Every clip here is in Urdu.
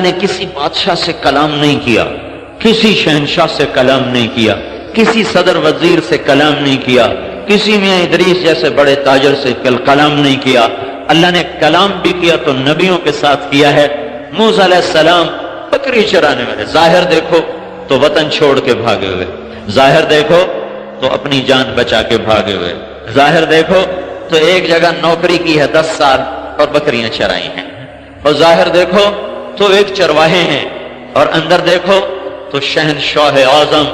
نے کسی بادشاہ سے کلام نہیں کیا، کسی شہنشاہ سے کلام نہیں کیا، کسی صدر وزیر سے کلام نہیں کیا، کسی میاں ادریس جیسے بڑے تاجر سے کلام نہیں کیا۔ اللہ نے کلام بھی کیا تو نبیوں کے ساتھ کیا ہے۔ موسیٰ علیہ السلام بکری چرانے والے، ظاہر دیکھو تو وطن چھوڑ کے بھاگے ہوئے، ظاہر دیکھو تو اپنی جان بچا کے بھاگے ہوئے، ظاہر دیکھو تو ایک جگہ نوکری کی ہے 10 سال اور بکریاں چرائی ہیں، اور ظاہر دیکھو تو ایک چرواہے ہیں، اور اندر دیکھو تو شہنشاہ اعظم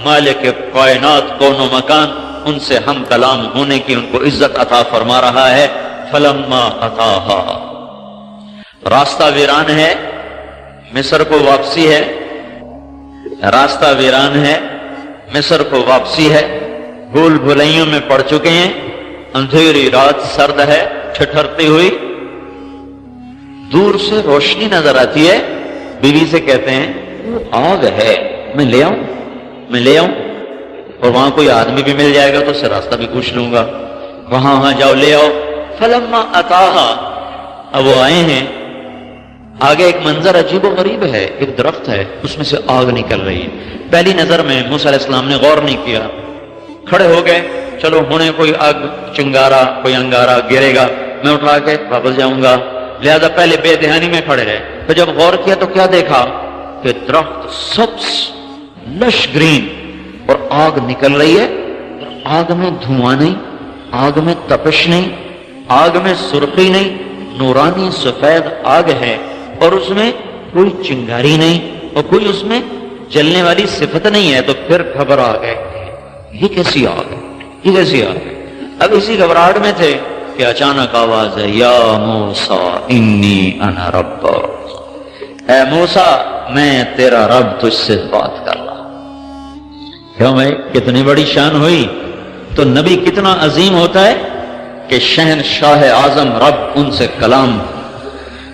مالک کائنات کون و مکان ان سے ہم کلام ہونے کی ان کو عزت عطا فرما رہا ہے۔ فلما اتاہا، راستہ ویران ہے، مصر کو واپسی ہے، راستہ ویران ہے، مصر کو واپسی ہے، بھول بھلائیوں میں پڑ چکے ہیں، اندھیری رات سرد ہے ٹھٹھرتی ہوئی، دور سے روشنی نظر آتی ہے، بیوی سے کہتے ہیں آگ ہے، میں لے آؤں، میں لے آؤں، اور وہاں کوئی آدمی بھی مل جائے گا تو اس سے راستہ بھی پوچھ لوں گا، وہاں جاؤ لے آؤ۔ فلما اتاہا، اب وہ آئے ہیں، آگے ایک منظر عجیب و غریب ہے، ایک درخت ہے اس میں سے آگ نکل رہی ہے۔ پہلی نظر میں موسیٰ علیہ السلام نے غور نہیں کیا، کھڑے ہو گئے، چلو ہونے کوئی آگ چنگارا کوئی انگارا گرے گا، میں اٹھا کے واپس جاؤں گا، لہذا پہلے بے دہانی میں کھڑے رہے۔ تو جب غور کیا تو کیا دیکھا کہ درخت سبز لش گرین اور آگ نکل رہی ہے، آگ میں دھواں نہیں، آگ میں تپش نہیں، آگ میں سرخی نہیں، نورانی سفید آگ ہے، اور اس میں کوئی چنگاری نہیں اور کوئی اس میں جلنے والی صفت نہیں ہے۔ تو پھر گھبرا گئے، یہ کیسی آگ ہے، یہ کیسی آگ ہے؟ اب اسی گھبراہٹ میں تھے کہ اچانک آواز ہے، یا موسیٰ انی انا رب، اے موسیٰ میں تیرا رب تجھ سے بات کر رہا۔ کیوں بھائی کتنی بڑی شان ہوئی؟ تو نبی کتنا عظیم ہوتا ہے کہ شہنشاہ اعظم رب ان سے کلام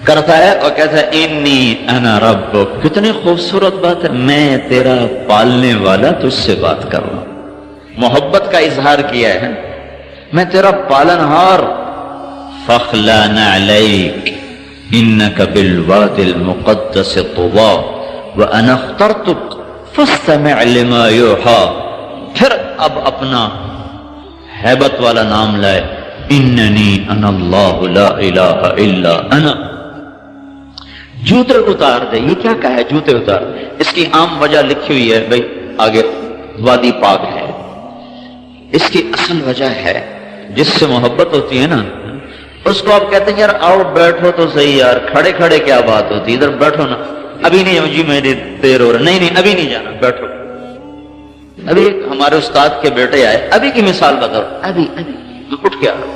کرتا ہے اور کہتا ہے انی انا رب۔ کتنی خوبصورت بات ہے، میں تیرا پالنے والا تجھ سے بات کر رہا ہوں، محبت کا اظہار کیا ہے، میں تیرا پالنہار۔ فاخلع نعلیک انک بالوادی المقدس طوی وانا اخترتک فاستمع لما یوحی۔ پھر اب اپنا ہیبت والا نام لائے، اننی انا اللہ لا الہ الا انا۔ جوتے اتار دے، یہ کیا کہا ہے جوتے اتار؟ اس کی عام وجہ لکھی ہوئی ہے بھائی آگے، وادی پاک ہے۔ اس کی اصل وجہ ہے جس سے محبت ہوتی ہے نا، اس کو آپ کہتے ہیں یار آؤ بیٹھو تو صحیح یار، کھڑے کھڑے کیا بات ہوتی، ادھر بیٹھو نا، ابھی نہیں جی میری دیر ہو رہا، نہیں نہیں ابھی نہیں جانا، بیٹھو۔ ابھی ہمارے استاد کے بیٹے آئے، ابھی کی مثال بتاؤ، ابھی اٹھ کے آ رہا۔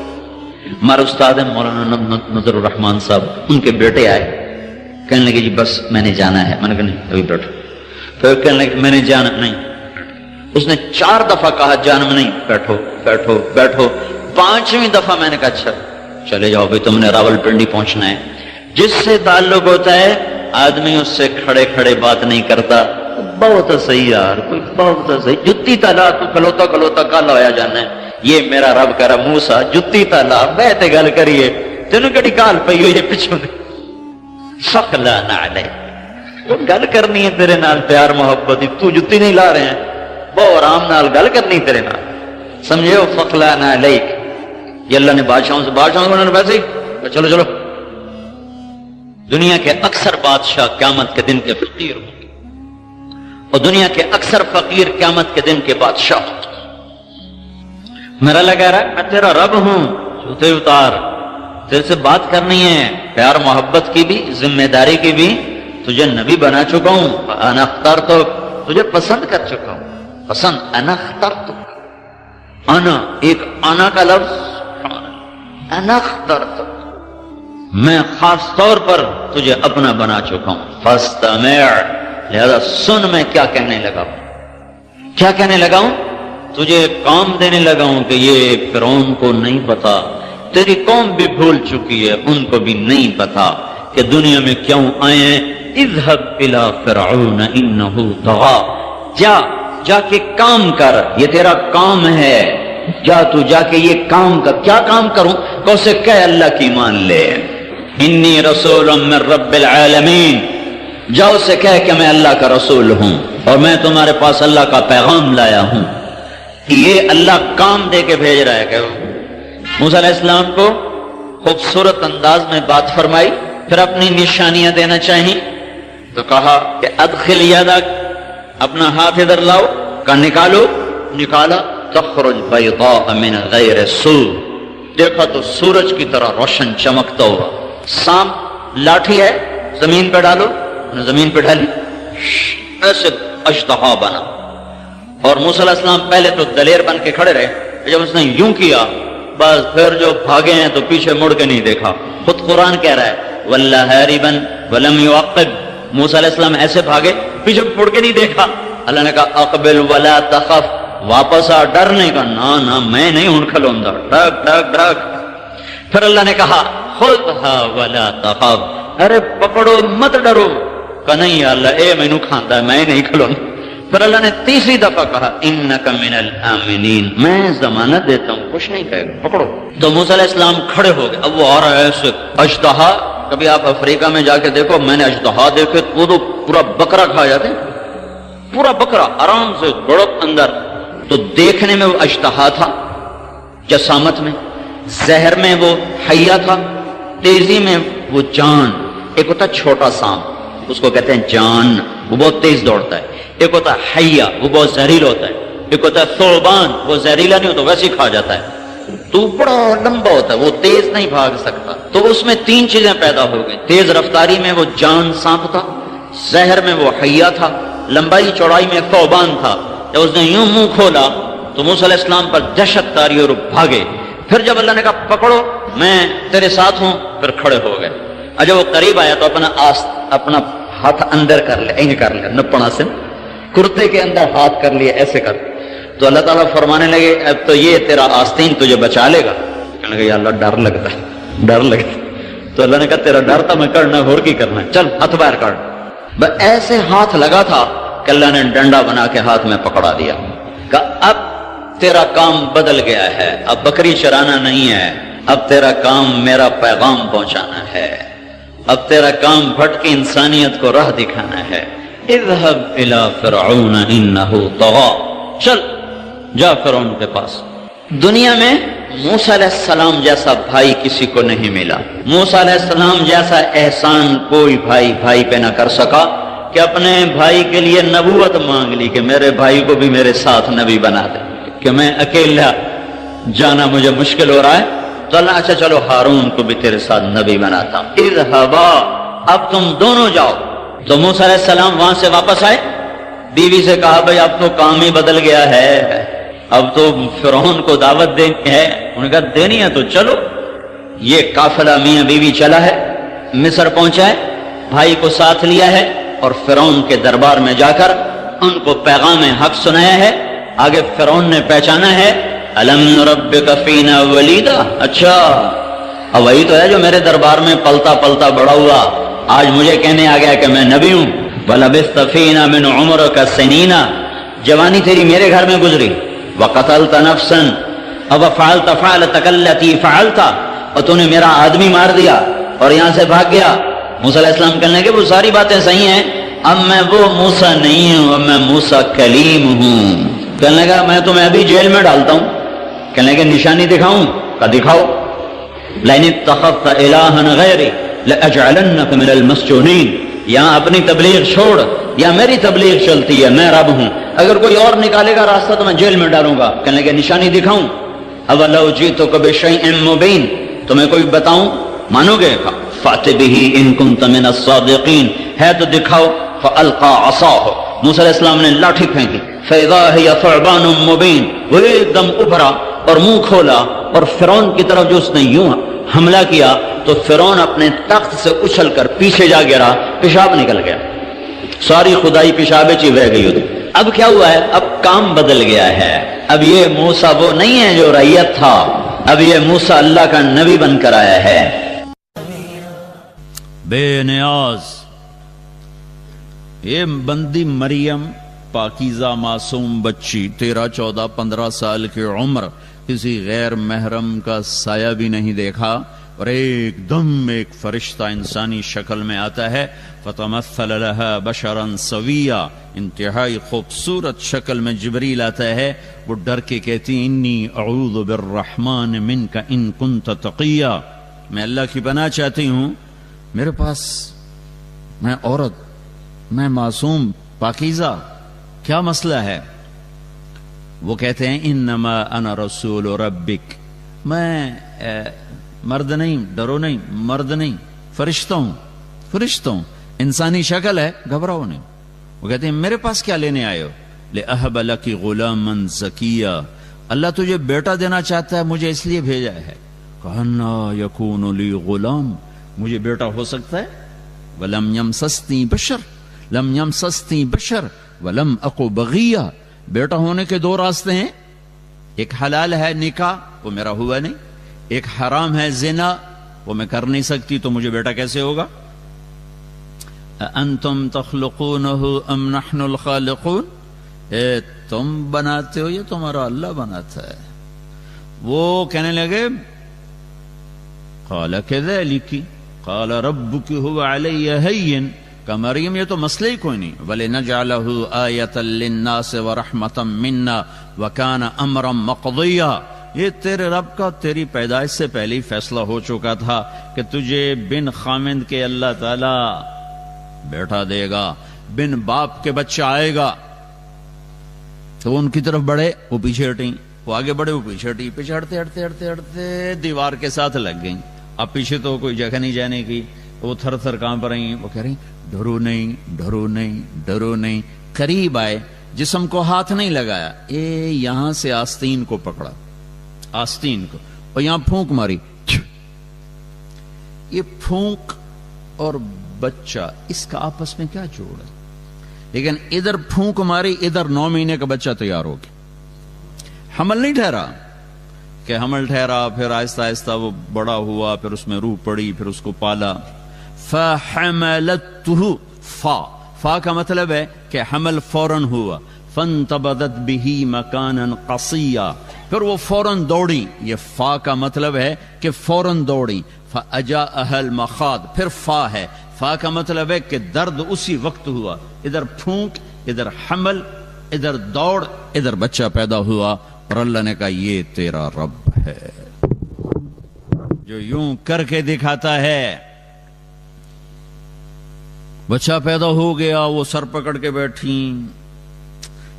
ہمارے استاد ہیں مولانا نظر الرحمان صاحب، ان کے بیٹے آئے، کہنے لگے جی بس میں نے جانا ہے، میں نے کہا نہیں ابھی بیٹھو۔ پھر کہنے لگے میں نے جانا نہیں، اس نے 4 دفعہ کہا جانا نہیں، بیٹھو بیٹھو بیٹھو، 5ویں دفعہ میں نے کہا اچھا چلے جاؤ بھائی تم نے راول پنڈی پہنچنا ہے۔ جس سے تعلق ہوتا ہے آدمی اس سے کھڑے کھڑے بات نہیں کرتا، بہت صحیح یار، کوئی بہت صحیح، جتی تالا تو کھلوتا کھلوتا کالا ہویا جانا ہے، یہ میرا رب کہہ رہا موسیٰ جتی تالا بیٹھے گل کریے، تینوں کہڑی کال پئی ہوئی ہے پچھوں نے۔ فاخلع نعلیک، گل کرنی ہے تیرے نال پیار محبت، تو جتی نہیں لا رہے ہیں، بہت آرام نال گل کرنی تیرے نال، سمجھے ہو؟ فاخلع نعلیک، یہ اللہ نے بادشاہوں سے انہوں نے ویسے ہی چلو چلو۔ دنیا کے اکثر بادشاہ قیامت کے دن کے فقیر ہوں گے، اور دنیا کے اکثر فقیر قیامت کے دن کے بادشاہ ہوں گے۔ میرا اللہ کہہ رہا ہے میں تیرا رب ہوں، جوتے اتار، تیرے سے بات کرنی ہے، پیار محبت کی بھی، ذمہ داری کی بھی، تجھے نبی بنا چکا ہوں، انا اخترتک، تجھے پسند کر چکا ہوں، پسند، انا اخترتک، انا ایک انا کا لفظ، انا اخترتک، میں خاص طور پر تجھے اپنا بنا چکا ہوں، فاستمع، لہذا سن میں کیا کہنے لگا ہوں، کیا کہنے لگا ہوں، تجھے کام دینے لگا ہوں کہ یہ فرعون کو نہیں پتا، تیری قوم بھی بھول چکی ہے، ان کو بھی نہیں پتا کہ دنیا میں کیوں آئے ہیں۔ اذهب الى فرعون انه طغى، جا کے کام کر، یہ تیرا کام ہے، جا کے یہ کام کر۔ کیا کام کروں؟ کہ اسے کہ اللہ کی مان لے، انی رسول من رب العالمین، جاؤ سے کہہ کہ میں اللہ کا رسول ہوں اور میں تمہارے پاس اللہ کا پیغام لایا ہوں. یہ اللہ کام دے کے بھیج رہا ہے کہ موسیٰ علیہ السلام کو خوبصورت انداز میں بات فرمائی، پھر اپنی نشانیاں دینا چاہیں تو کہا کہ ادخل یدک، اپنا ہاتھ ادھر لاؤ، کہ نکالو، نکالا، تخرج بیضاء من غیر سوء، دیکھا تو سورج کی طرح روشن چمکتا ہوا. سانپ لاٹھی ہے، زمین پہ ڈالو، زمین پہ ڈالی، ایسے اژدہا بنا. اور موسیٰ علیہ السلام پہلے تو دلیر بن کے کھڑے رہے، جب اس نے یوں کیا بس پھر جو بھاگے ہیں تو پیچھے مڑ کے نہیں دیکھا. خود قرآن کہہ رہا ہے وَلَّا هَارِبًا وَلَمْ يُعَقِّبْ، موسیٰ علیہ السلام ایسے بھاگے پیچھے مڑ کے نہیں دیکھا. اللہ نے کہا اقبل ولا تخف، واپس آ، ڈرنے کا، نہ میں نہیں ہوں کھلوندا، ڈھک ڈھک ڈھک. پھر اللہ نے کہا خذها ولا تخف، ارے پکڑو مت ڈرو. کہ نہیں اللہ اے مینوں کھاندا ہے، میں نہیں کھلوندا. پھر اللہ نے تیسری دفعہ کہا انک من الآمنین، میں ضمانت دیتا ہوں کچھ نہیں کہے گا، پکڑو. تو موسیٰ علیہ السلام کھڑے ہو گئے. اب وہ آ رہا ہے ایسے اژدہا. کبھی آپ افریقہ میں جا کے دیکھو، میں نے اژدہا دیکھے وہ تو پورا بکرا کھا جاتے ہیں، پورا بکرا آرام سے گڑک اندر. تو دیکھنے میں وہ اژدہا تھا، جسامت میں، زہر میں وہ حیہ تھا، تیزی میں وہ جان. ایک ہوتا چھوٹا سانپ، اس کو کہتے ہیں جان، وہ بہت تیز دوڑتا ہے. ایک ہوتا ہے حیہ، وہ بہت زہریلا ہوتا ہے. ایک ہوتا ہے ثعبان، وہ زہریلا نہیں ہوتا، ویسے ہی کھا جاتا ہے. تو بڑا لمبا ہوتا ہے، وہ تیز نہیں بھاگ سکتا. تو اس میں تین چیزیں پیدا ہو گئی. تیز رفتاری میں وہ جان سانپ تھا، زہر میں وہ حیہ تھا، لمبائی چوڑائی میں ثعبان تھا. جب اس نے یوں منہ کھولا تو موسیٰ علیہ السلام پر دہشت تاری اور بھاگے. پھر جب اللہ نے کہا پکڑو میں تیرے ساتھ ہوں، پھر کھڑے ہو گئے. اور جب وہ قریب آیا تو اپنا ہاتھ اندر کر لیا، اینگ کر لیا، نپنا سے کرتے کے اندر ہاتھ کر لیا، ایسے کر. تو اللہ تعالیٰ فرمانے لگے اب تو یہ تیرا آستین تجھے بچا لے گا. کہنے لگے یا اللہ ڈر لگتا ہے، ڈر لگتا. تو اللہ نے کہا تیرا ڈر تھا، میں کرنا اور کی کرنا ہے، چل ہاتھ باہر کر. بس ایسے ہاتھ لگا تھا کہ اللہ نے ڈنڈا بنا کے ہاتھ میں پکڑا دیا. کہ اب تیرا کام بدل گیا ہے، اب بکری چرانا نہیں ہے، اب تیرا کام میرا پیغام پہنچانا ہے، اب تیرا کام بھٹکی انسانیت کو راہ دکھانا ہے. اذهب الى فرعون انه طغى، چل جا فرعون کے پاس. دنیا میں موسیٰ علیہ السلام جیسا بھائی کسی کو نہیں ملا. موسیٰ علیہ السلام جیسا احسان کوئی بھائی پہ نہ کر سکا کہ اپنے بھائی کے لیے نبوت مانگ لی کہ میرے بھائی کو بھی میرے ساتھ نبی بنا دے، کہ میں اکیلا جانا مجھے مشکل ہو رہا ہے. تو اللہ اچھا چلو ہارون کو بھی تیرے ساتھ نبی بناتا ہوں. اذهبا، اب تم دونوں جاؤ. تو موسیٰ علیہ السلام وہاں سے واپس آئے، بیوی سے کہا بھئی اب تو کام ہی بدل گیا ہے، اب تو فرعون کو دعوت دینی ہے. انہوں نے کہا دینی ہے تو چلو. یہ قافلہ میاں بیوی چلا ہے، مصر پہنچا ہے، بھائی کو ساتھ لیا ہے اور فرعون کے دربار میں جا کر ان کو پیغام حق سنایا ہے. آگے فرعون نے پہچانا ہے الم نربک فینا ولیدا، اچھا اب وہی تو ہے جو میرے دربار میں پلتا پلتا بڑا ہوا، آج مجھے کہنے آ گیا کہ میں نبی ہوں. وَلَبِثْتَ فِينَا مِنْ عُمْرِكَ سِنِينَ، جوانی تیری میرے گھر میں گزری. وَقَتَلْتَ نَفْسًا وَفَعَلْتَ فَعْلَتَكَ الَّتِي فَعَلْتَ، اور تو نے میرا آدمی مار دیا اور یہاں سے بھاگ گیا. موسیٰ علیہ السلام کہنے لگے وہ ساری باتیں صحیح ہیں، اب میں وہ موسیٰ نہیں ہوں، اب میں موسیٰ کلیم ہوں. کہنے لگا میں تمہیں ابھی جیل میں ڈالتا ہوں. کہنے لگے نشانی دکھاؤں؟ کہ دکھاؤ. لَئِنِ اتَّخَذْتَ إِلَٰهًا غَيْرِي لَأَجْعَلَنَّكَ مِنَ الْمَسْجُونِينَ، یہاں اپنی تبلیغ چھوڑ، یا میری تبلیغ چلتی ہے، میں رب ہوں، اگر کوئی اور نکالے گا راستہ تو میں جیل میں ڈالوں گا. کہنے لگے نشانی دکھاؤں؟ أَوَلَوْ جِئْتُكَ بِشَيْءٍ مُبِينٍ، تمہیں کوئی بتاؤں مانو گے؟ فَأْتِ بِهِ إِن كُنتَ مِنَ الصَّادِقِينَ، ہے تو دکھاؤ. فَأَلْقَىٰ عَصَاهُ، موسیٰ علیہ السلام نے لاٹھی پھینکی. فَإِذَا هِيَ ثُعْبَانٌ مُبِينٌ، وہ ایک دم ابھرا اور منہ کھولا اور فرعون کی طرف جو اس نے یوں حملہ کیا تو فرعون اپنے تخت سے اچھل کر پیچھے جا گرا، پیشاب نکل گیا، ساری خدائی پیشاب چی بہ گئی ہوتی. اب کیا ہوا ہے؟ اب کام بدل گیا ہے. اب یہ موسیٰ وہ نہیں ہے جو رعیت تھا، اب یہ موسیٰ اللہ کا نبی بن کر آیا ہے. بے نیاز یہ بندی مریم، پاکیزہ معصوم بچی، 13-14-15 سال کی عمر، کسی غیر محرم کا سایہ بھی نہیں دیکھا، اور ایک دم ایک فرشتہ انسانی شکل میں آتا ہے. فتمثل لها بشرا سویا، انتہائی خوبصورت شکل میں جبریل آتا ہے. وہ ڈر کے کہتی انی اعوذ بالرحمن منک ان کنت تقیا، میں اللہ کی پناہ چاہتی ہوں، میرے پاس میں عورت، میں معصوم پاکیزہ، کیا مسئلہ ہے؟ وہ کہتے ہیں انما انا رسول ربک، میں مرد نہیں، ڈرو نہیں، مرد نہیں، فرشتہ ہوں، انسانی شکل ہے، گھبراؤ نہیں. وہ کہتے ہیں میرے پاس کیا لینے آئے ہو؟ لأہب لک غلاما زکیا، اللہ تجھے بیٹا دینا چاہتا ہے، مجھے اس لیے بھیجا ہے. کہنا یکون لی غلام، مجھے بیٹا ہو سکتا ہے؟ ولم یمسسنی بشر ولم اقو بغیہ، بیٹا ہونے کے دو راستے ہیں، ایک حلال ہے نکاح، وہ میرا ہوا نہیں، ایک حرام ہے زنا، وہ میں کر نہیں سکتی، تو مجھے بیٹا کیسے ہوگا؟ انتم تخلقونہ ام نحن الخالقون، تم بناتے ہو یا تمہارا اللہ بناتا ہے؟ وہ کہنے لگے قال کذالک قال ربک هو علی ہین، کہ مریم یہ تو مسئلہ ہی کوئی نہیں. وَلِنَجْعَلَهُ آیَةً لِلنَّاسِ وَرَحْمَةً مِنَّا وَكَانَ أَمْرًا مَقْضِيًّا، یہ تیرے رب کا تیری پیدائش سے پہلے ہی فیصلہ ہو چکا تھا کہ تجھے بن خامند کے اللہ تعالی بیٹا دے گا، بن باپ کے بچہ آئے گا. تو ان کی طرف بڑھے، وہ پیچھے ہٹیں، وہ آگے بڑھے، وہ پیچھے ہٹیں، پیچھے ہٹتے دیوار کے ساتھ لگ گئیں. اب پیچھے تو کوئی جگہ نہیں جانے کی، وہ تھر تھر کانپ رہی، وہ کہہ رہی ڈرو نہیں. قریب آئے، جسم کو ہاتھ نہیں لگایا، یہاں سے آستین کو پکڑا، آستین کو، اور یہاں پھونک ماری. یہ پھونک اور بچہ، اس کا آپس میں کیا جوڑ ہے؟ لیکن ادھر پھونک ماری، ادھر 9 مہینے کا بچہ تیار ہو گیا. حمل نہیں ٹھہرا، کہ حمل ٹھہرا، پھر آہستہ آہستہ وہ بڑا ہوا، پھر اس میں روح پڑی، پھر اس کو پالا. فحملته، فا کا مطلب ہے کہ حمل فوراً ہوا. فانتبذت به مکانا قصیا، پھر وہ فوراً دوڑی، یہ فا کا مطلب ہے کہ فوراً دوڑی. فاجاءها المخاض، پھر فا ہے، فا کا مطلب ہے کہ درد اسی وقت ہوا، ادھر پھونک، ادھر حمل، ادھر دوڑ، ادھر بچہ پیدا ہوا. اور اللہ نے کہا یہ تیرا رب ہے جو یوں کر کے دکھاتا ہے. بچہ پیدا ہو گیا، وہ سر پکڑ کے بیٹھی،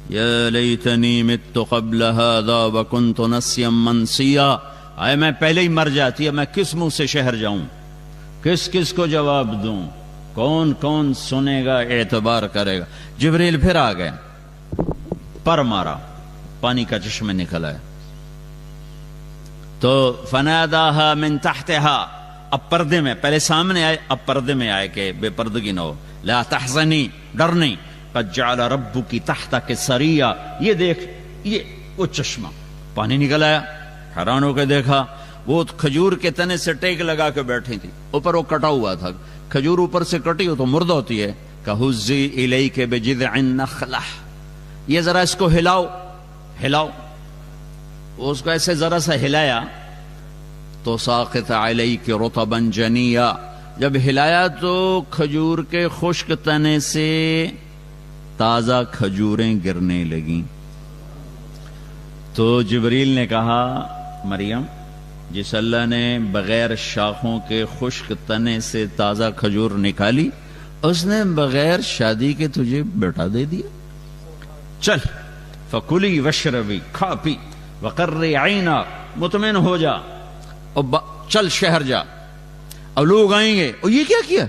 یا لیتنی مت قبل هذا وکنت نسیا منسیا، آئے میں پہلے ہی مر جاتی ہے، میں کس منہ سے شہر جاؤں، کس کو جواب دوں، کون سنے گا، اعتبار کرے گا. جبریل پھر آ گئے، پر مارا، پانی کا چشمہ نکل آیا. تو فناداها من تحتها، اب پردے میں، پہلے سامنے آئے، اب پردے میں آئے کہ بے پردگی نہ ہو. لا تحزنی، ڈر نہیں. قد جعل ربک تحتک سریا، یہ دیکھ، یہ وہ چشمہ، پانی نکل آیا. حیران ہو کے دیکھا، وہ کھجور کے تنے سے ٹیک لگا کے بیٹھی تھی، اوپر وہ کٹا ہوا تھا. کھجور اوپر سے کٹی ہو تو مردہ ہوتی ہے. کہزی الیک بجذع النخلہ، یہ ذرا اس کو ہلاؤ. اس کو ایسے ذرا سا ہلایا تو ساقط علیک رطبا جنیا، جب ہلایا تو کھجور کے خشک تنے سے تازہ کھجوریں گرنے لگیں. تو جبریل نے کہا مریم، جس اللہ نے بغیر شاخوں کے خشک تنے سے تازہ کھجور نکالی، اس نے بغیر شادی کے تجھے بیٹا دے دیا. چل فکلی وشربی، کھا پی، وقرری عینا، مطمئن ہو جا، اور چل شہر جا. اب لوگ آئیں گے، اور یہ کیا کیا؟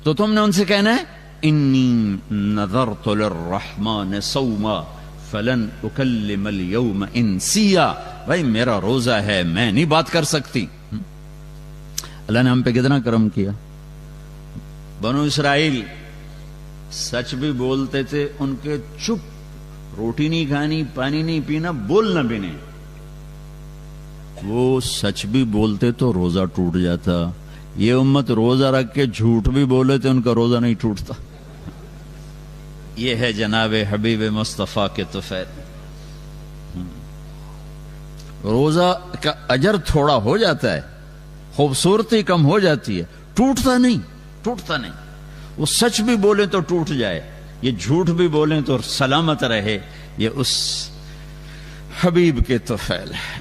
تو تم نے ان سے کہنا ہے انی نذرت للرحمن صوما فلن اکلم اليوم انسیا، بھائی میرا روزہ ہے، میں نہیں بات کر سکتی. اللہ نے ہم پہ کتنا کرم کیا. بنو اسرائیل سچ بھی بولتے تھے، ان کے چپ، روٹی نہیں کھانی، پانی نہیں پینا، بولنا بھی نہیں. وہ سچ بھی بولتے تو روزہ ٹوٹ جاتا. یہ امت روزہ رکھ کے جھوٹ بھی بولے تو ان کا روزہ نہیں ٹوٹتا. یہ ہے جناب حبیب مصطفیٰ کے طفیل. روزہ کا اجر تھوڑا ہو جاتا ہے خوبصورتی کم ہو جاتی ہے، ٹوٹتا نہیں. وہ سچ بھی بولے تو ٹوٹ جائے، یہ جھوٹ بھی بولیں تو سلامت رہے. یہ اس حبیب کے طفیل ہے.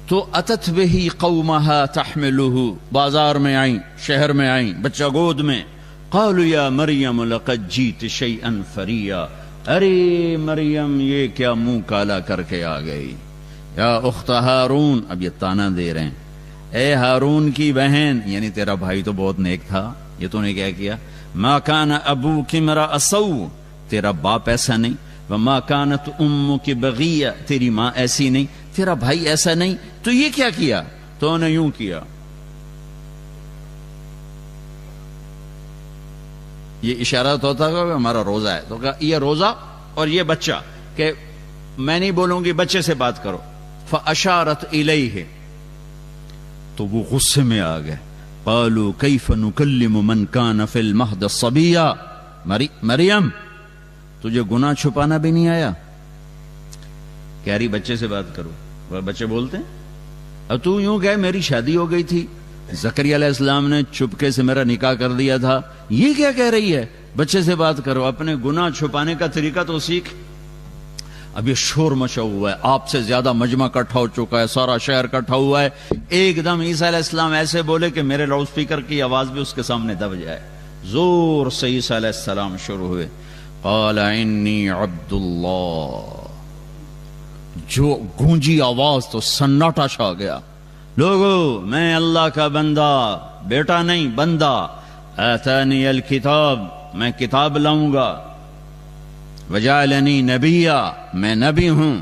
تو اتت بہی قومہا تحملہ، بازار میں آئیں، شہر میں آئیں، بچہ گود میں. قالوا یا مریم لقد جیت شیئا فریا، ارے مریم یہ کیا منہ کالا کر کے آ گئی. یا اخت ہارون، اب یہ تانا دے رہے ہیں، اے ہارون کی بہن، یعنی تیرا بھائی تو بہت نیک تھا، یہ تو نے کیا کیا. ما کان ابوک امرأ سوء، تیرا باپ ایسا نہیں. وما کانت امک بغیہ، تیری ماں ایسی نہیں، تیرا بھائی ایسا نہیں، تو یہ کیا کیا؟ تو نے یوں کیا. یہ اشارہ تو ہوتا کہ ہمارا روزہ ہے، تو کہا یہ روزہ اور یہ بچہ، کہ میں نہیں بولوں گی، بچے سے بات کرو. فاشارت الیہ، تو وہ غصے میں آ گئے. قالوا کیف نکلم من کان فی المہد صبیا، مریم تجھے گناہ چھپانا بھی نہیں آیا؟ کہہ رہی بچے سے بات کرو. وہ بچے بولتے ہیں اب تو یوں کہ میری شادی ہو گئی تھی، زکریا علیہ السلام نے چپکے سے میرا نکاح کر دیا تھا، یہ کیا کہہ رہی ہے؟ بچے سے بات کرو، اپنے گناہ چھپانے کا طریقہ تو سیکھ. اب یہ شور مچا ہوا ہے، آپ سے زیادہ مجمع کٹھا ہو چکا ہے، سارا شہر کٹھا ہوا ہے. ایک دم عیسیٰ علیہ السلام ایسے بولے کہ میرے لاؤڈ سپیکر کی آواز بھی اس کے سامنے دب جائے. زور سے عیسیٰ علیہ السلام شروع ہوئے. قال انی عبد اللہ، جو گونجی آواز تو سناٹا چھا گیا. لوگو میں اللہ کا بندہ، بیٹا نہیں بندہ. آتانی الکتاب، میں کتاب لاؤں گا. وجعلنی نبیا، میں نبی ہوں.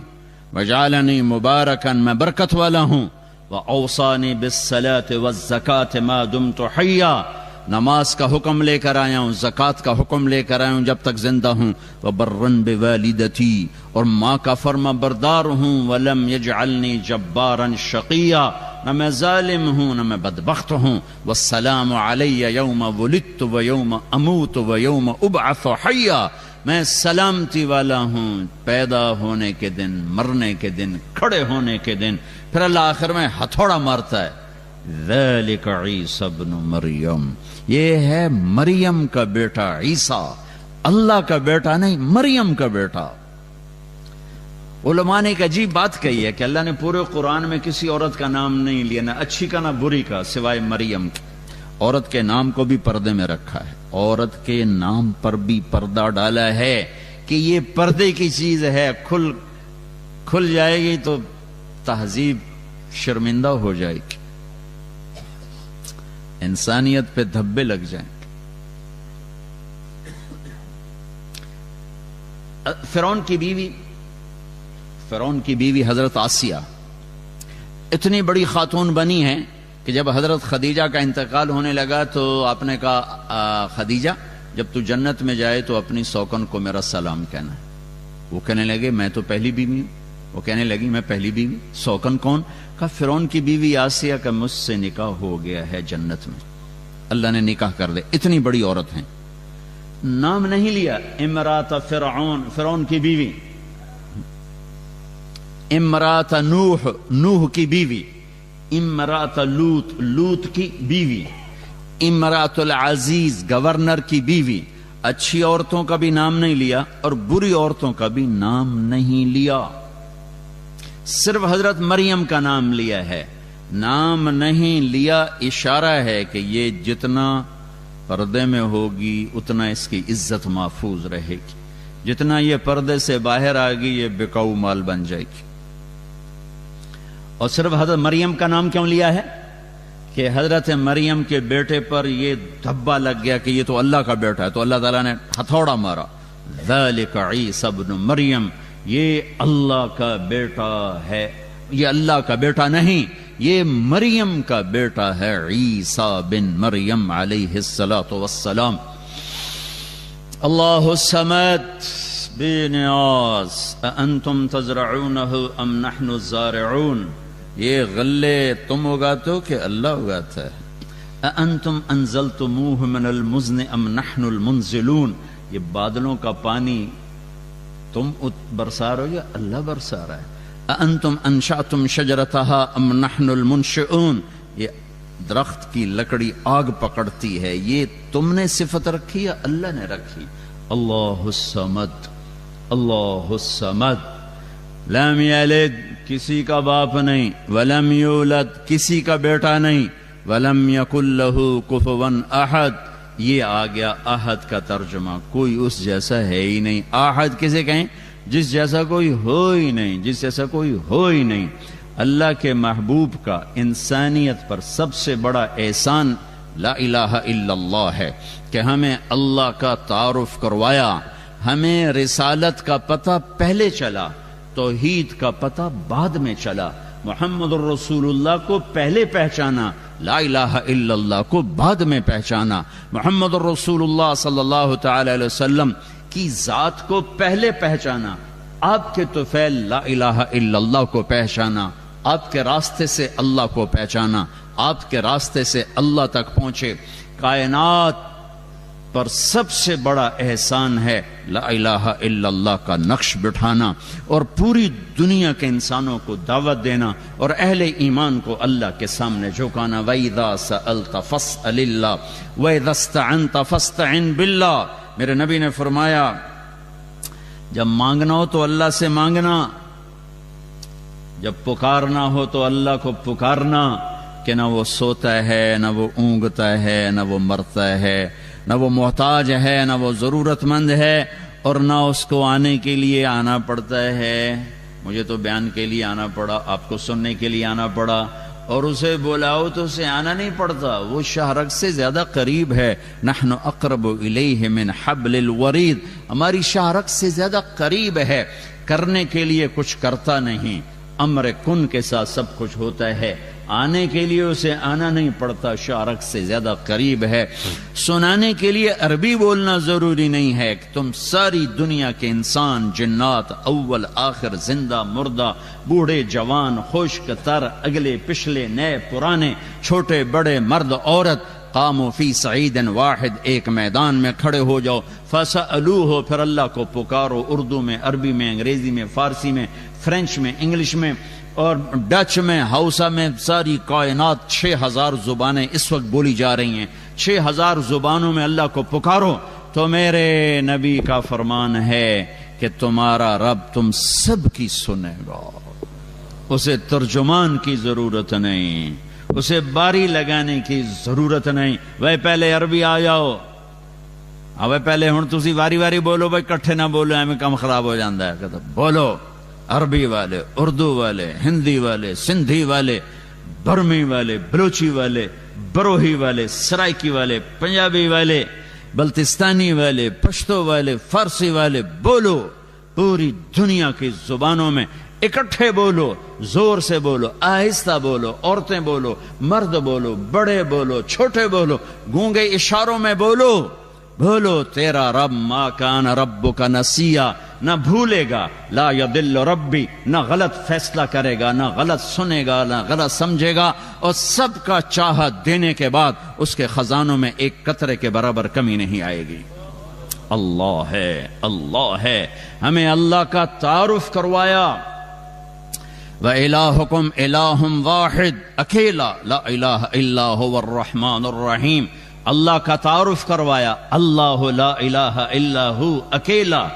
وجعلنی مبارکا، میں برکت والا ہوں. واوصانی بالصلاة والزکاة ما دمت حیا، نماز کا حکم لے کر آیا ہوں، زکوٰۃ کا حکم لے کر آیا ہوں جب تک زندہ ہوں. وبرن بوالدتی، اور ماں کا فرما بردار ہوں. ولم یجعلنی جبارا شقیا، نہ میں ظالم ہوں نہ میں بدبخت ہوں. والسلام علی یوم ولدت ویوم اموت ویوم ابعث حیا، میں سلامتی والا ہوں پیدا ہونے کے دن، مرنے کے دن، کھڑے ہونے کے دن. پھر اللہ آخر میں ہتھوڑا مارتا ہے. ذالک عیسی ابن مریم، یہ ہے مریم کا بیٹا عیسیٰ، اللہ کا بیٹا نہیں، مریم کا بیٹا. علماء نے ایک عجیب بات کہی ہے کہ اللہ نے پورے قرآن میں کسی عورت کا نام نہیں لیا، نہ اچھی کا نہ بری کا، سوائے مریم کے. عورت کے نام کو بھی پردے میں رکھا ہے، عورت کے نام پر بھی پردہ ڈالا ہے کہ یہ پردے کی چیز ہے، کھل جائے گی تو تہذیب شرمندہ ہو جائے گی، انسانیت پہ دھبے لگ جائیں. فرعون کی بیوی حضرت آسیہ اتنی بڑی خاتون بنی ہے کہ جب حضرت خدیجہ کا انتقال ہونے لگا تو آپ نے کہا خدیجہ جب تو جنت میں جائے تو اپنی سوکن کو میرا سلام کہنا. وہ کہنے لگے میں تو پہلی بیوی ہوں. وہ کہنے لگی میں پہلی بیوی. سوکن کون؟ کہا فرعون کی بیوی آسیہ کا مجھ سے نکاح ہو گیا ہے جنت میں، اللہ نے نکاح کر دے. اتنی بڑی عورت ہیں، نام نہیں لیا. امرات فرعون، فرعون کی بیوی. امرات نوح کی بیوی. امرات لوط کی بیوی. امرات العزیز گورنر کی بیوی. اچھی عورتوں کا بھی نام نہیں لیا اور بری عورتوں کا بھی نام نہیں لیا، صرف حضرت مریم کا نام لیا ہے. نام نہیں لیا اشارہ ہے کہ یہ جتنا پردے میں ہوگی اتنا اس کی عزت محفوظ رہے گی، جتنا یہ پردے سے باہر آ گئی یہ بکاؤ مال بن جائے گی. اور صرف حضرت مریم کا نام کیوں لیا ہے کہ حضرت مریم کے بیٹے پر یہ دھبا لگ گیا کہ یہ تو اللہ کا بیٹا ہے، تو اللہ تعالیٰ نے ہتھوڑا مارا. ذالک عیسی ابن مریم، یہ اللہ کا بیٹا ہے، یہ اللہ کا بیٹا نہیں، یہ مریم کا بیٹا ہے، عیسیٰ بن مریم علیہ الصلاۃ والسلام. اللہ الصمد بے نیاز، اانتم تزرعونہ ام نحن الزارعون، یہ غلے تم اگاتے ہو کہ اللہ اگاتا ہے. اانتم انزلتموہ من المزن ام نحن المنزلون، یہ بادلوں کا پانی تم برسا رہے ہو یا اللہ برسا رہا ہے. انتم انشأتم شجرتها ام نحن المنشئون، یہ درخت کی لکڑی آگ پکڑتی ہے، یہ تم نے صفت رکھی یا اللہ نے رکھی؟ اللہ الصمد، اللہ الصمد، لم یلد کسی کا باپ نہیں، ولم یولد کسی کا بیٹا نہیں، ولم یکن لہ کفوا احد، یہ آ گیا احد کا ترجمہ، کوئی اس جیسا ہے ہی نہیں۔ احد کسے کہیں؟ جس جیسا کوئی ہو ہی نہیں، جس جیسا کوئی ہو ہی نہیں۔ اللہ کے محبوب کا انسانیت پر سب سے بڑا احسان لا الہ الا اللہ ہے کہ ہمیں اللہ کا تعارف کروایا، ہمیں رسالت کا پتہ پہلے چلا، توحید کا پتہ بعد میں چلا، محمد الرسول اللہ کو پہلے پہچانا، لا الہ الا اللہ کو بعد میں پہچانا، محمد الرسول اللہ صلی اللہ تعالی علیہ وسلم کی ذات کو پہلے پہچانا، آپ کے طفیل لا الہ الا اللہ کو پہچانا، آپ کے راستے سے اللہ کو پہچانا، آپ کے راستے سے اللہ تک پہنچے۔ کائنات پر سب سے بڑا احسان ہے لا الہ الا اللہ کا نقش بٹھانا اور پوری دنیا کے انسانوں کو دعوت دینا اور اہل ایمان کو اللہ کے سامنے جھکانا۔ وَإِذَا سَأَلْتَ فَاسْأَلِ اللَّهَ وَإِذَا اسْتَعَنْتَ فَاسْتَعِنْ بِاللَّهِ، میرے نبی نے فرمایا جب مانگنا ہو تو اللہ سے مانگنا، جب پکارنا ہو تو اللہ کو پکارنا، کہ نہ وہ سوتا ہے، نہ وہ اونگتا ہے، نہ وہ مرتا ہے، نہ وہ محتاج ہے، نہ وہ ضرورت مند ہے، اور نہ اس کو آنے کے لیے آنا پڑتا ہے۔ مجھے تو بیان کے لیے آنا پڑا، آپ کو سننے کے لیے آنا پڑا، اور اسے بلاؤ تو اسے آنا نہیں پڑتا، وہ شاہرگ سے زیادہ قریب ہے۔ نحن اقرب الیہ من حبل الورید، ہماری شاہرگ سے زیادہ قریب ہے، کرنے کے لیے کچھ کرتا نہیں، امر کن کے ساتھ سب کچھ ہوتا ہے، آنے کے لیے اسے آنا نہیں پڑتا، شاہرگ سے زیادہ قریب ہے۔ سنانے کے لیے عربی بولنا ضروری نہیں ہے، کہ تم ساری دنیا کے انسان، جنات، اول آخر، زندہ مردہ، بوڑھے جوان، خشک تر، اگلے پچھلے، نئے پرانے، چھوٹے بڑے، مرد عورت، قاموا فی صعید واحد، ایک میدان میں کھڑے ہو جاؤ، فسألوہ، پھر اللہ کو پکارو، اردو میں، عربی میں، انگریزی میں، فارسی میں، فرینچ میں، انگلش میں اور ڈچ میں، ہاؤسا میں، ساری کائنات 6000 زبانیں اس وقت بولی جا رہی ہیں، 6000 زبانوں میں اللہ کو پکارو۔ تو میرے نبی کا فرمان ہے کہ تمہارا رب تم سب کی سنے گا، اسے ترجمان کی ضرورت نہیں، اسے باری لگانے کی ضرورت نہیں۔ وہ پہلے عربی آ جاؤ، اب پہلے ہن تسی واری واری بولو، بھائی کٹھے نہ بولو، ہمیں کم خراب ہو جاندہ ہے، کہتا بولو، عربی والے، اردو والے، ہندی والے، سندھی والے، برمی والے، بلوچی والے، بروہی والے، سرائکی والے، پنجابی والے، بلتستانی والے، پشتو والے، فارسی والے، بولو، پوری دنیا کی زبانوں میں اکٹھے بولو، زور سے بولو، آہستہ بولو، عورتیں بولو، مرد بولو، بڑے بولو، چھوٹے بولو، گونگے اشاروں میں بولو، بولو تیرا رب ما کان ربک نسیا، نہ بھولے گا، لا یضل ربی، نہ غلط فیصلہ کرے گا، نہ غلط سنے گا، نہ غلط سمجھے گا، اور سب کا چاہت دینے کے بعد اس کے خزانوں میں ایک قطرے کے برابر کمی نہیں آئے گی۔ اللہ ہے، اللہ ہے، ہمیں اللہ کا تعارف کروایا۔ وَإِلَٰهُكُمْ إِلَٰهٌ وَاحِدٌ، اکیلا، لا الہ الا هو الرحمن الرحیم، اللہ کا تعارف کروایا، اللہ لا الہ الا ہو، اکیلا،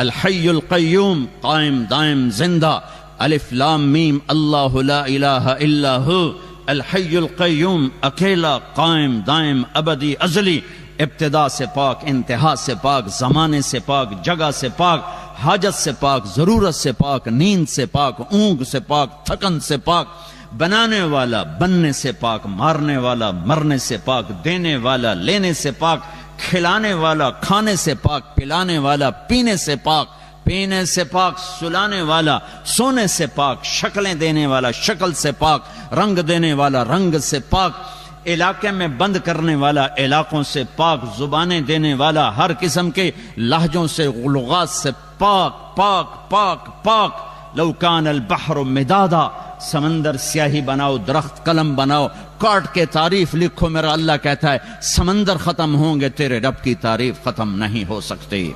الحی القیوم، قائم دائم زندہ، الف لام میم، اللہ لا الہ الا ہو، الحی القیوم، اکیلا، قائم دائم ابدی ازلی، ابتدا سے پاک، انتہا سے پاک، زمانے سے پاک، جگہ سے پاک، حاجت سے پاک، ضرورت سے پاک، نیند سے پاک، اونگ سے پاک، تھکن سے پاک، بنانے والا، بننے سے پاک، مارنے والا، مرنے سے پاک، دینے والا، لینے سے پاک، کھلانے والا، کھانے سے پاک، پلانے والا، پینے سے پاک، پینے سے پاک، سلانے والا، سونے سے پاک، شکلیں دینے والا، شکل سے پاک، رنگ دینے والا، رنگ سے پاک، علاقے میں بند کرنے والا، علاقوں سے پاک، زبانیں دینے والا، ہر قسم کے لہجوں سے، لغات سے پاک، پاک، پاک، پاک۔ لو کان البحر مدادا، سمندر سیاہی بناؤ، درخت قلم بناؤ، کاٹ کے تعریف لکھو، میرا اللہ کہتا ہے سمندر ختم ہوں گے، تیرے رب کی تعریف ختم نہیں ہو سکتی۔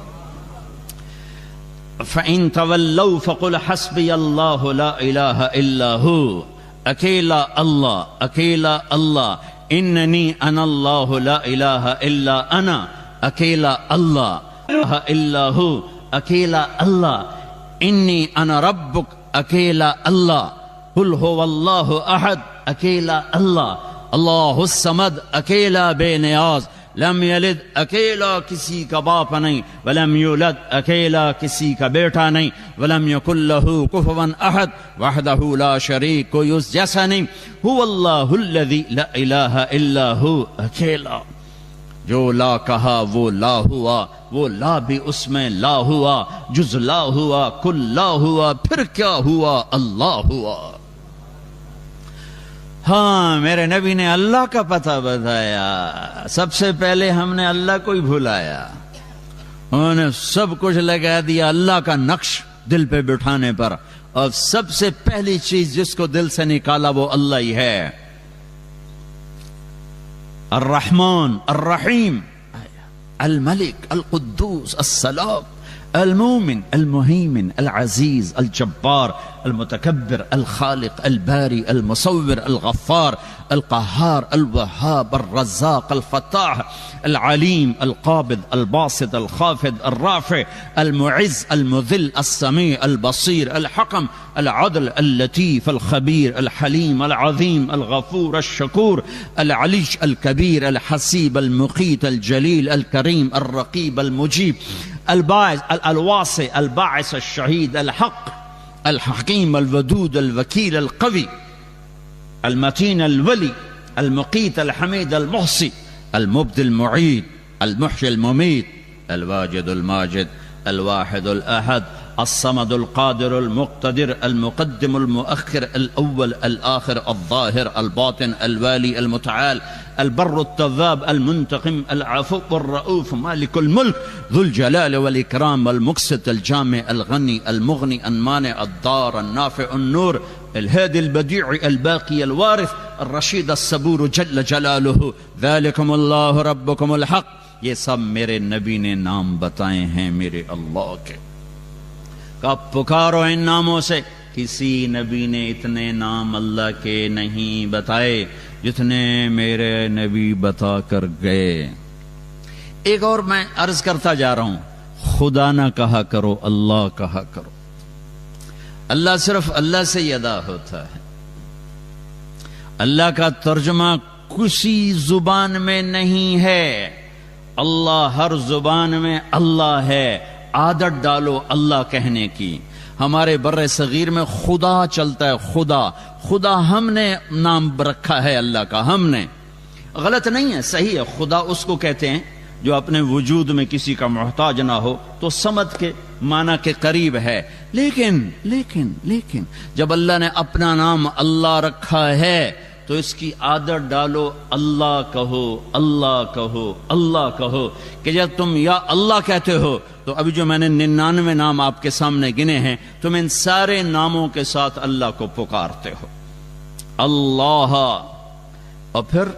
فَإِن تَوَلَّوْا فَقُلْ حَسْبِيَ اللَّهُ لَا إِلَهَ إِلَّا هُوَ اکیلا اللہ اننی انا اللہ لا الہ الا انا اکیلا اللہ الا ہو اکیلا اللہ انی انا ربک اکیلا اللہ قل هو اللہ احد اکیلا اللہ اللہ الصمد اکیلا بے نیاز لم یلد اکیلا کسی کا باپ نہیں ولم یولد اکیلا کسی کا بیٹا نہیں ولم یکن لہ کفوا احد وحدہ لا شریک کوئی اس جیسا نہیں هو اللہ الذی لا الہ الا ہو اکیلا جو لا کہا وہ لا ہوا وہ لا بھی اس میں لا ہوا جز لا ہوا کل لا ہوا پھر کیا ہوا اللہ ہوا ہاں میرے نبی نے اللہ کا پتہ بتایا سب سے پہلے ہم نے اللہ کو ہی بھلایا انہوں نے سب کچھ لگا دیا اللہ کا نقش دل پہ بٹھانے پر اور سب سے پہلی چیز جس کو دل سے نکالا وہ اللہ ہی ہے الرحمن الرحیم الملک القدوس السلام المومن المهيمن العزيز الجبار المتكبر الخالق الباري المصور الغفار القهار الوهاب الرزاق الفتاح العليم القابض الباسط الخافض الرافع المعز المذل السميع البصير الحكم العدل اللطيف الخبير الحليم العظيم الغفور الشكور العلي الكبير الحسيب المقيت الجليل الكريم الرقيب المجيب الباعث الواسع الباعث الشهيد الحق الحكيم الودود الوكيل القوي المتين الولي المقيت الحميد المحصي المبدي المعيد المحيي المميت الواجد الماجد الواحد الأحد الصمد القادر المقتدر المقدم المؤخر الأول الآخر الظاهر الباطن الوالي المتعال البر التواب المنتقم العفو الرؤوف مالك الملك ذو الجلال والإكرام المقسط الجامع الغني المغني المانع الضار النافع النور الهادي البديع الباقي الوارث الرشيد الصبور جل جلاله ذلكم الله ربكم الحق یہ سب میرے نبی نے نام بتائے ہیں میرے اللہ کے کب پکارو ان ناموں سے کسی نبی نے اتنے نام اللہ کے نہیں بتائے جتنے میرے نبی بتا کر گئے ایک اور میں عرض کرتا جا رہا ہوں خدا نہ کہا کرو اللہ کہا کرو اللہ صرف اللہ سے ہی ادا ہوتا ہے اللہ کا ترجمہ کسی زبان میں نہیں ہے اللہ ہر زبان میں اللہ ہے عادت ڈالو اللہ کہنے کی ہمارے بر صغیر میں خدا چلتا ہے خدا ہم نے نام رکھا ہے اللہ کا ہم نے غلط نہیں ہے صحیح ہے خدا اس کو کہتے ہیں جو اپنے وجود میں کسی کا محتاج نہ ہو تو سمد کے معنی کے قریب ہے لیکن جب اللہ نے اپنا نام اللہ رکھا ہے تو اس کی عادت ڈالو اللہ کہو اللہ کہو اللہ کہو کہ جب تم یا اللہ کہتے ہو تو ابھی جو میں نے 99 نام آپ کے سامنے گنے ہیں تم ان سارے ناموں کے ساتھ اللہ کو پکارتے ہو اللہ اور پھر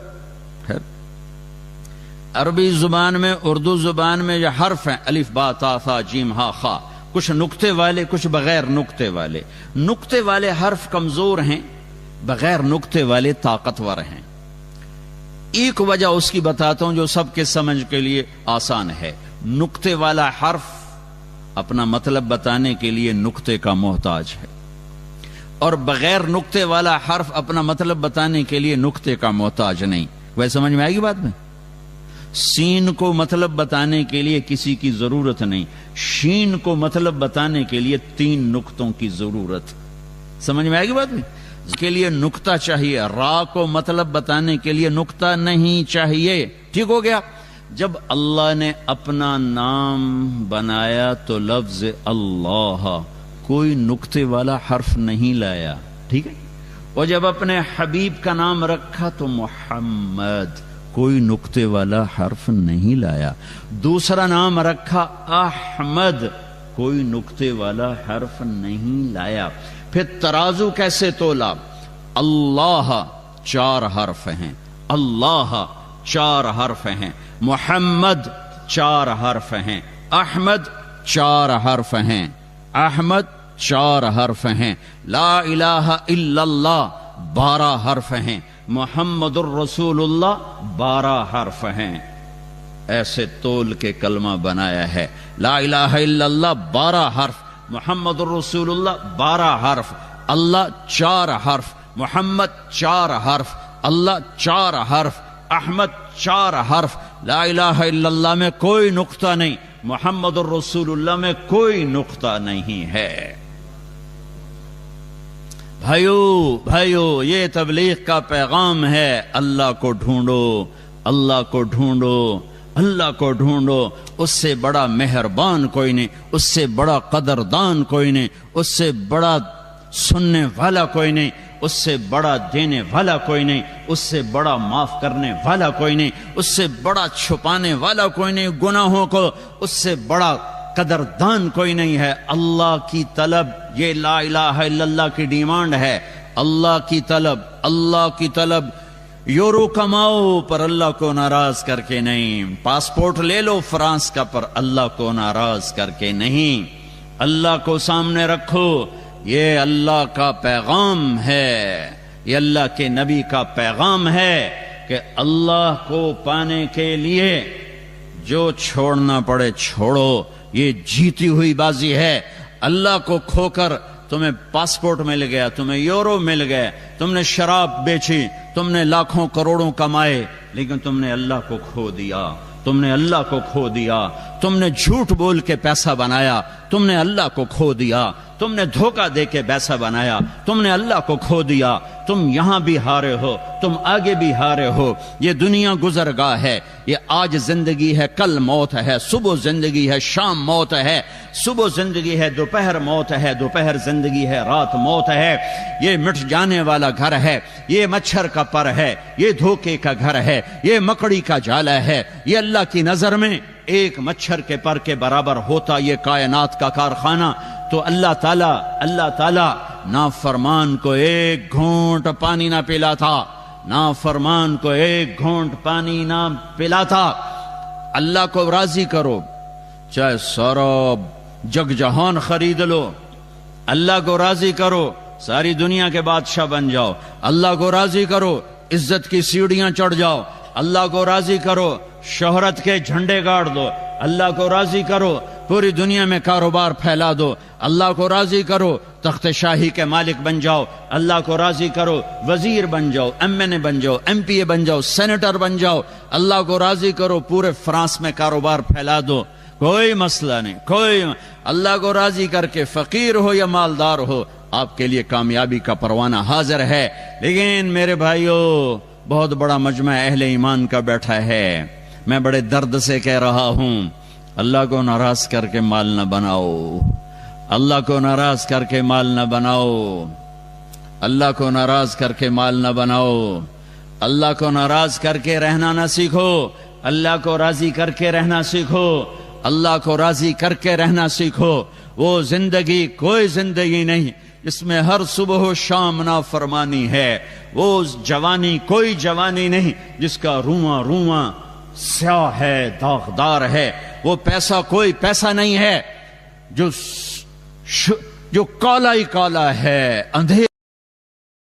عربی زبان میں اردو زبان میں یہ حرف ہیں الف با تا ثا جیم ہا خا کچھ نقطے والے کچھ بغیر نقطے والے حرف کمزور ہیں بغیر نقطے والے طاقتور ہیں ایک وجہ اس کی بتاتا ہوں جو سب کے سمجھ کے لیے آسان ہے نقطے والا حرف اپنا مطلب بتانے کے لیے نقطے کا محتاج ہے اور بغیر نقطے والا حرف اپنا مطلب بتانے کے لیے نقطے کا محتاج نہیں وہ سمجھ میں آئے گی بات میں سین کو مطلب بتانے کے لیے کسی کی ضرورت نہیں شین کو مطلب بتانے کے لیے 3 نقطوں کی ضرورت سمجھ میں آئے گی بات میں کے لیے نقطہ چاہیے را کو مطلب بتانے کے لیے نقطہ نہیں چاہیے ٹھیک ہو گیا جب اللہ نے اپنا نام بنایا تو لفظ اللہ کوئی نقطے والا حرف نہیں لایا ٹھیک ہے اور جب اپنے حبیب کا نام رکھا تو محمد کوئی نقطے والا حرف نہیں لایا دوسرا نام رکھا احمد کوئی نقطے والا حرف نہیں لایا پھر ترازو کیسے تولا اللہ 4 حرف ہیں اللہ 4 حرف ہیں محمد 4 حرف ہیں احمد 4 حرف ہیں احمد 4 حرف ہیں، لا الہ الا اللہ 12 حرف ہیں، محمد الرسول اللہ 12 حرف ہیں. ایسے تول کے کلمہ بنایا ہے. لا الہ الا اللہ 12 حرف، محمد الرسول اللہ 12 حرف، اللہ 4 حرف، محمد 4 حرف، اللہ 4 حرف، احمد 4 حرف. لا الہ الا اللہ میں کوئی نقطہ نہیں، محمد الرسول اللہ میں کوئی نقطہ نہیں ہے. بھائیو یہ تبلیغ کا پیغام ہے. اللہ کو ڈھونڈو، اللہ کو ڈھونڈو، اللہ کو ڈھونڈو. اس سے بڑا مہربان کوئی نہیں، اس سے بڑا قدردان کوئی نہیں، اس سے بڑا سننے والا کوئی نہیں، اس سے بڑا دینے والا کوئی نہیں، اس سے بڑا معاف کرنے والا کوئی نہیں، اس سے بڑا چھپانے والا کوئی نہیں گناہوں کو، اس سے بڑا قدردان کوئی نہیں ہے. اللہ کی طلب، یہ لا الہ الا اللہ کی ڈیمانڈ ہے. اللہ کی طلب، اللہ کی طلب. یورو کماؤ پر اللہ کو ناراض کر کے نہیں. پاسپورٹ لے لو فرانس کا پر اللہ کو ناراض کر کے نہیں. اللہ کو سامنے رکھو. یہ اللہ کا پیغام ہے، یہ اللہ کے نبی کا پیغام ہے کہ اللہ کو پانے کے لیے جو چھوڑنا پڑے چھوڑو. یہ جیتی ہوئی بازی ہے. اللہ کو کھو کر تمہیں پاسپورٹ مل گیا، تمہیں یورو مل گئے، تم نے شراب بیچی، تم نے لاکھوں کروڑوں کمائے، لیکن تم نے اللہ کو کھو دیا. تم نے اللہ کو کھو دیا. تم نے جھوٹ بول کے پیسہ بنایا، تم نے اللہ کو کھو دیا. تم نے دھوکہ دے کے پیسہ بنایا، تم نے اللہ کو کھو دیا. تم یہاں بھی ہارے ہو، تم آگے بھی ہارے ہو. یہ دنیا گزرگاہ ہے. یہ آج زندگی ہے، کل موت ہے. صبح زندگی ہے، شام موت ہے. صبح زندگی ہے، دوپہر موت ہے. دوپہر زندگی ہے، رات موت ہے. یہ مٹ جانے والا گھر ہے. یہ مچھر کا پر ہے. یہ دھوکے کا گھر ہے. یہ مکڑی کا جالا ہے. یہ اللہ کی نظر میں ایک مچھر کے پر کے برابر ہوتا یہ کائنات کا کارخانہ. تو اللہ تعالیٰ نافرمان کو ایک گھونٹ پانی نہ پلاتا. نافرمان کو ایک گھونٹ پانی نہ پلاتا. اللہ کو راضی کرو، چاہے سارا جگ جہان خرید لو. اللہ کو راضی کرو، ساری دنیا کے بادشاہ بن جاؤ. اللہ کو راضی کرو، عزت کی سیڑھیاں چڑھ جاؤ. اللہ کو راضی کرو، شہرت کے جھنڈے گاڑ دو. اللہ کو راضی کرو، پوری دنیا میں کاروبار پھیلا دو. اللہ کو راضی کرو، تخت شاہی کے مالک بن جاؤ. اللہ کو راضی کرو، وزیر بن جاؤ، MNA بن جاؤ، MP بن جاؤ، سینیٹر بن جاؤ. اللہ کو راضی کرو، پورے فرانس میں کاروبار پھیلا دو. کوئی مسئلہ نہیں. کوئی اللہ کو راضی کر کے فقیر ہو یا مالدار ہو، آپ کے لیے کامیابی کا پروانہ حاضر ہے. لیکن میرے بھائیو، بہت بڑا مجمع اہل ایمان کا بیٹھا ہے. میں بڑے درد سے کہہ رہا ہوں، اللہ کو ناراض کر کے مال نہ بناؤ. اللہ کو ناراض کر کے مال نہ بناؤ. اللہ کو ناراض کر کے مال نہ بناؤ. اللہ کو ناراض کر کے رہنا نہ سیکھو. اللہ کو راضی کر کے رہنا سیکھو. اللہ کو راضی کر کے رہنا سیکھو. وہ زندگی کوئی زندگی نہیں جس میں ہر صبح و شام نافرمانی ہے. وہ جوانی کوئی جوانی نہیں جس کا رواں رواں سیاہ ہے، داغدار ہے. وہ پیسہ کوئی پیسہ نہیں ہے جو کالا ہی کالا ہے، اندھیرا